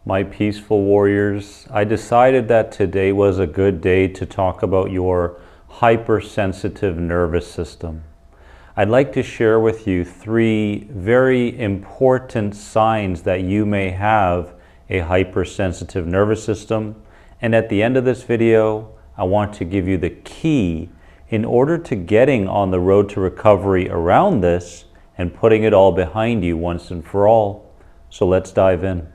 My peaceful warriors, I decided that today was a good day to talk about your hypersensitive nervous system. I'd like to share with you 3 very important signs that you may have a hypersensitive nervous system. And at the end of this video, I want to give you the key in order to getting on the road to recovery around this and putting it all behind you once and for all. So let's dive in.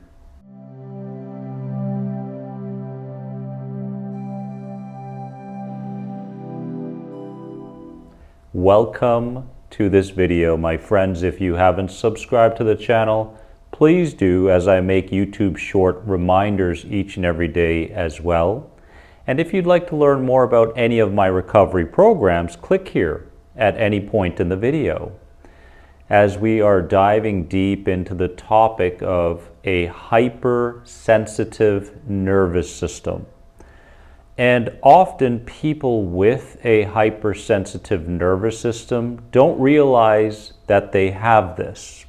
Welcome to this video, my friends. If you haven't subscribed to the channel, please do, as I make YouTube short reminders each and every day as well. And if you'd like to learn more about any of my recovery programs, click here at any point in the video, as we are diving deep into the topic of a hypersensitive nervous system. And often people with a hypersensitive nervous system don't realize that they have this.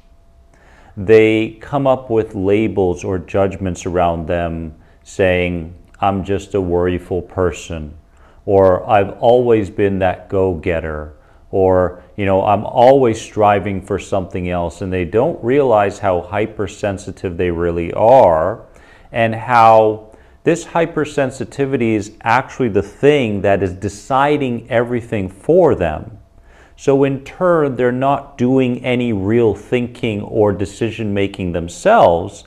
They come up with labels or judgments around them saying, I'm just a worryful person, or I've always been that go-getter, or I'm always striving for something else, and they don't realize how hypersensitive they really are, and how this hypersensitivity is actually the thing that is deciding everything for them. So in turn, they're not doing any real thinking or decision making themselves,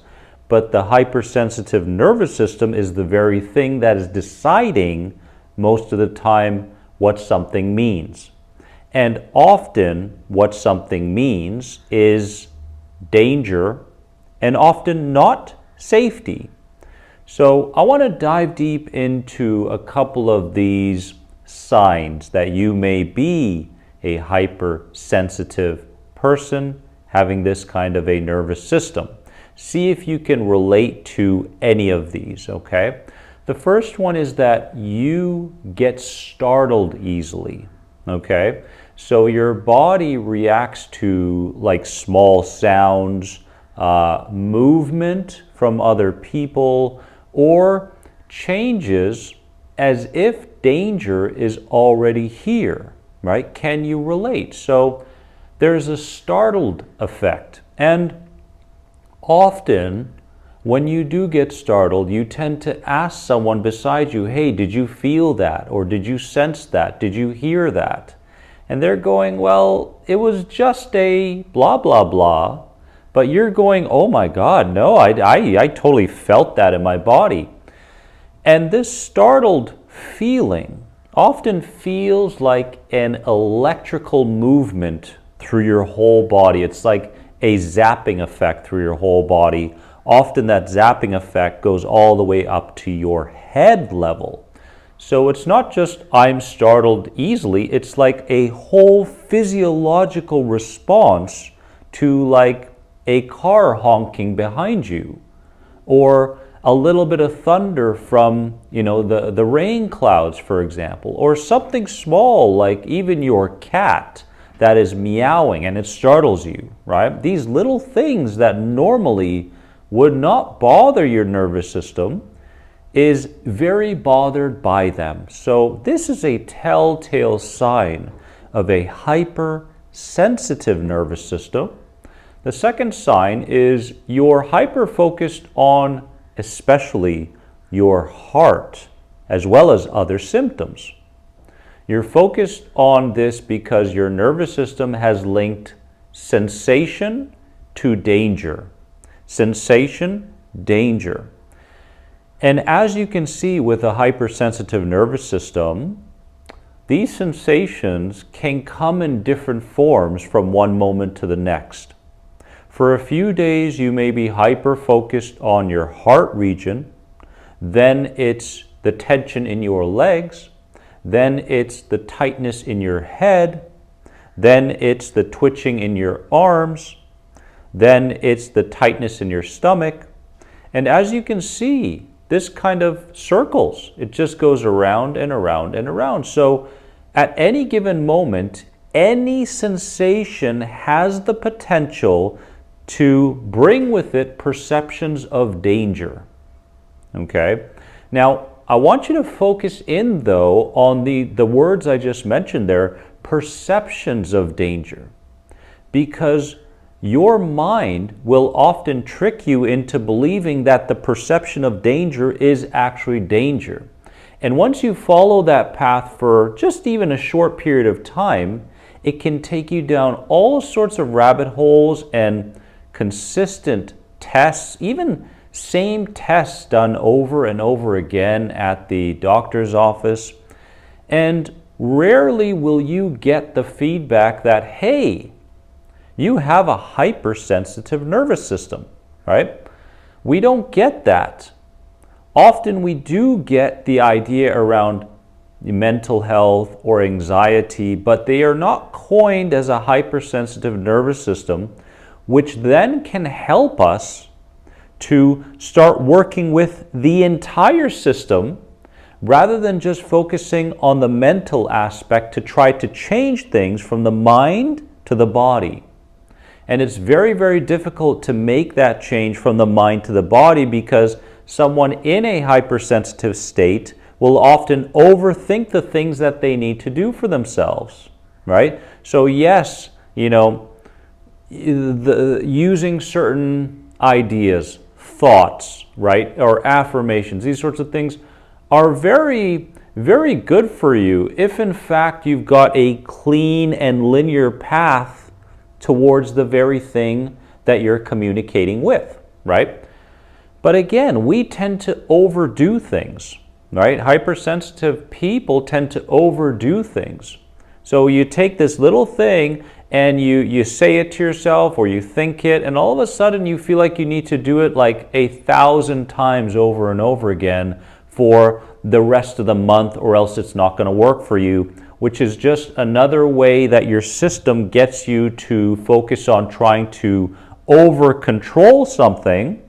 but the hypersensitive nervous system is the very thing that is deciding most of the time what something means. And often what something means is danger and often not safety. So I want to dive deep into a couple of these signs that you may be a hypersensitive person having this kind of a nervous system. See if you can relate to any of these, okay? The first one is that you get startled easily, okay? So your body reacts to like small sounds, movement from other people, or changes as if danger is already here, right? Can you relate? So there's a startled effect. And often when you do get startled, you tend to ask someone beside you, hey, did you feel that? Or did you sense that? Did you hear that? And they're going, well, it was just a blah, blah, blah. But you're going, oh my God, no, I totally felt that in my body. And this startled feeling often feels like an electrical movement through your whole body. It's like a zapping effect through your whole body. Often that zapping effect goes all the way up to your head level. So it's not just I'm startled easily, it's like a whole physiological response to like a car honking behind you, or a little bit of thunder from the rain clouds, for example, or something small like even your cat that is meowing and it startles you, right? These little things that normally would not bother your nervous system is very bothered by them. So this is a telltale sign of a hypersensitive nervous system. The second sign is you're hyper-focused on especially your heart as well as other symptoms. You're focused on this because your nervous system has linked sensation to danger. Sensation, danger. And as you can see with a hypersensitive nervous system, these sensations can come in different forms from one moment to the next. For a few days, you may be hyper-focused on your heart region, then it's the tension in your legs, then it's the tightness in your head, then it's the twitching in your arms, then it's the tightness in your stomach. And as you can see, this kind of circles. It just goes around and around and around. So at any given moment, any sensation has the potential to bring with it perceptions of danger. Okay? Now, I want you to focus in, though, on the words I just mentioned there, perceptions of danger. Because your mind will often trick you into believing that the perception of danger is actually danger. And once you follow that path for just even a short period of time, it can take you down all sorts of rabbit holes and consistent tests, even same tests done over and over again at the doctor's office. And rarely will you get the feedback that, hey, you have a hypersensitive nervous system, right? We don't get that. Often we do get the idea around mental health or anxiety, but they are not coined as a hypersensitive nervous system, which then can help us to start working with the entire system rather than just focusing on the mental aspect to try to change things from the mind to the body. And it's very, very difficult to make that change from the mind to the body because someone in a hypersensitive state will often overthink the things that they need to do for themselves, right? So yes, using certain ideas, thoughts, right, or affirmations, these sorts of things are very, very good for you if in fact you've got a clean and linear path towards the very thing that you're communicating with, right? But again, we tend to overdo things, right? Hypersensitive people tend to overdo things. So you take this little thing and you say it to yourself or you think it, and all of a sudden you feel like you need to do it like 1,000 times over and over again for the rest of the month, or else it's not going to work for you, which is just another way that your system gets you to focus on trying to over-control something,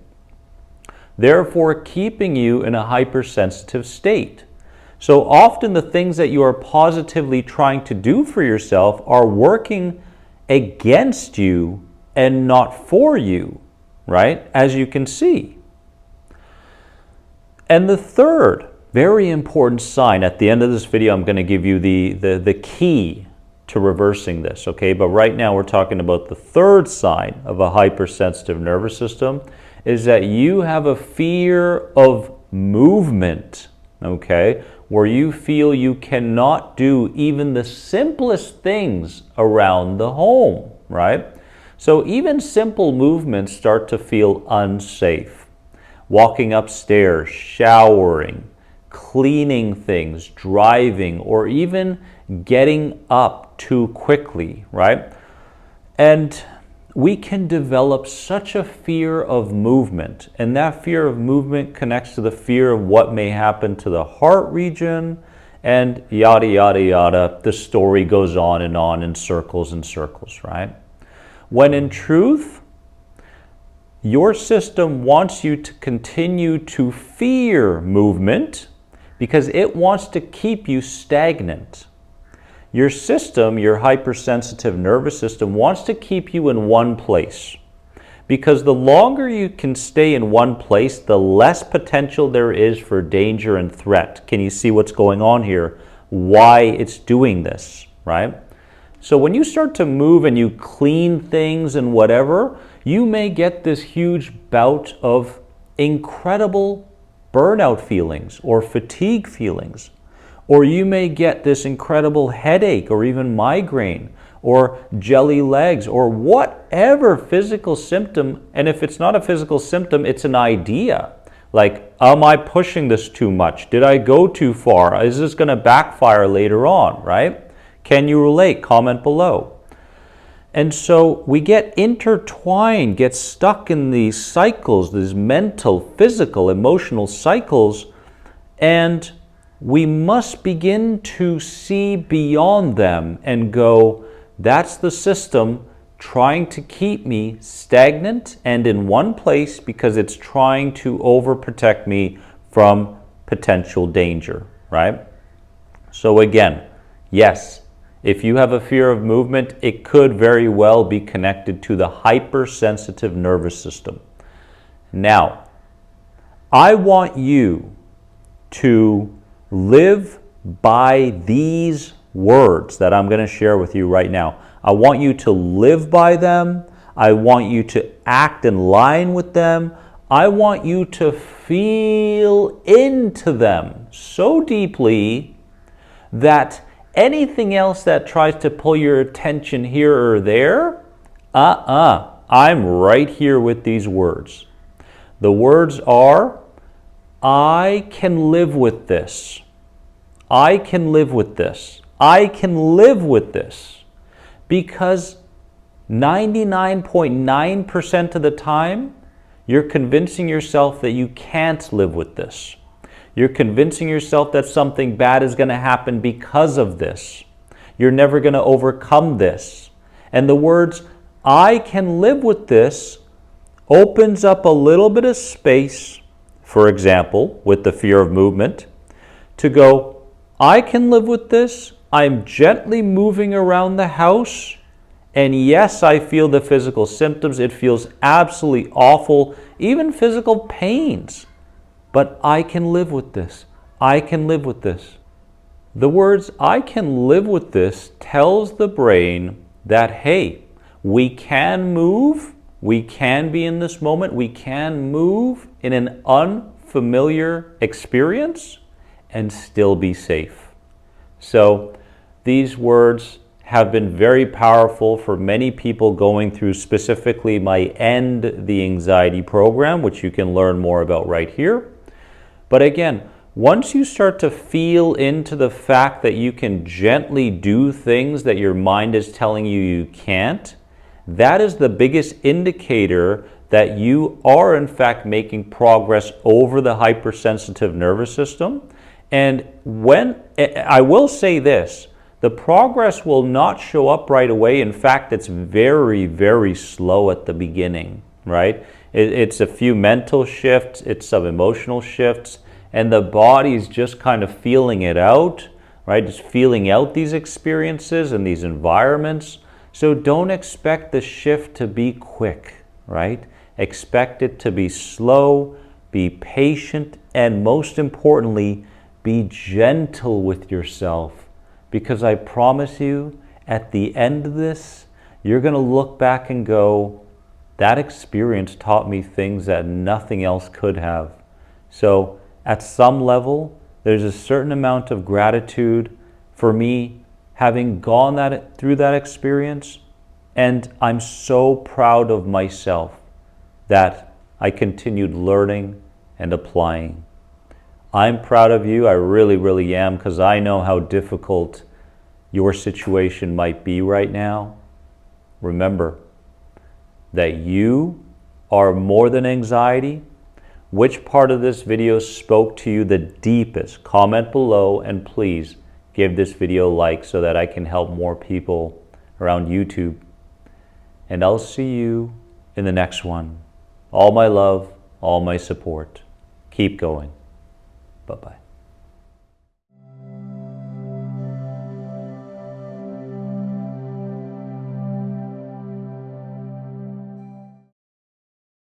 therefore keeping you in a hypersensitive state. So often the things that you are positively trying to do for yourself are working against you and not for you, right? As you can see. And the third very important sign, at the end of this video, I'm going to give you the key to reversing this, okay? But right now we're talking about the third sign of a hypersensitive nervous system is that you have a fear of movement, okay? Where you feel you cannot do even the simplest things around the home, right? So even simple movements start to feel unsafe. Walking upstairs, showering, cleaning things, driving, or even getting up too quickly, right? And we can develop such a fear of movement, and that fear of movement connects to the fear of what may happen to the heart region, and yada, yada, yada. The story goes on in circles and circles, right? When in truth, your system wants you to continue to fear movement because it wants to keep you stagnant. Your system, your hypersensitive nervous system, wants to keep you in one place. Because the longer you can stay in one place, the less potential there is for danger and threat. Can you see what's going on here? Why it's doing this, right? So when you start to move and you clean things and whatever, you may get this huge bout of incredible burnout feelings or fatigue feelings. Or you may get this incredible headache or even migraine or jelly legs or whatever physical symptom. And if it's not a physical symptom, it's an idea. Like, am I pushing this too much? Did I go too far? Is this going to backfire later on, right? Can you relate? Comment below. And so we get intertwined, get stuck in these cycles, these mental, physical, emotional cycles, and we must begin to see beyond them and go, that's the system trying to keep me stagnant and in one place because it's trying to overprotect me from potential danger, right? So again, yes, If you have a fear of movement, it could very well be connected to the hypersensitive nervous system. Now, I want you to live by these words that I'm going to share with you right now. I want you to live by them. I want you to act in line with them. I want you to feel into them so deeply that anything else that tries to pull your attention here or there, I'm right here with these words. The words are, I can live with this. I can live with this. I can live with this. Because 99.9% of the time, you're convincing yourself that you can't live with this. You're convincing yourself that something bad is going to happen because of this. You're never going to overcome this. And the words, I can live with this, opens up a little bit of space, for example, with the fear of movement, to go, I can live with this. I'm gently moving around the house. And yes, I feel the physical symptoms. It feels absolutely awful, even physical pains. But I can live with this. I can live with this. The words, I can live with this, tells the brain that, hey, we can move. We can be in this moment. We can move in an unfamiliar experience and still be safe. So these words have been very powerful for many people going through specifically my End the Anxiety program, which you can learn more about right here. But again, once you start to feel into the fact that you can gently do things that your mind is telling you you can't, that is the biggest indicator that you are in fact making progress over the hypersensitive nervous system. And when I will say this, the progress will not show up right away. In fact, it's very, very slow at the beginning, right? It's a few mental shifts, it's some emotional shifts, and the body's just kind of feeling it out, right? Just feeling out these experiences and these environments. So don't expect the shift to be quick, right? Expect it to be slow, be patient, and most importantly, be gentle with yourself. Because I promise you, at the end of this, you're going to look back and go, that experience taught me things that nothing else could have. So at some level, there's a certain amount of gratitude for me having gone through that experience. And I'm so proud of myself that I continued learning and applying. I'm proud of you. I really, really am, because I know how difficult your situation might be right now. Remember that you are more than anxiety. Which part of this video spoke to you the deepest? Comment below, and please give this video a like so that I can help more people around YouTube. And I'll see you in the next one. All my love, all my support. Keep going. Bye-bye.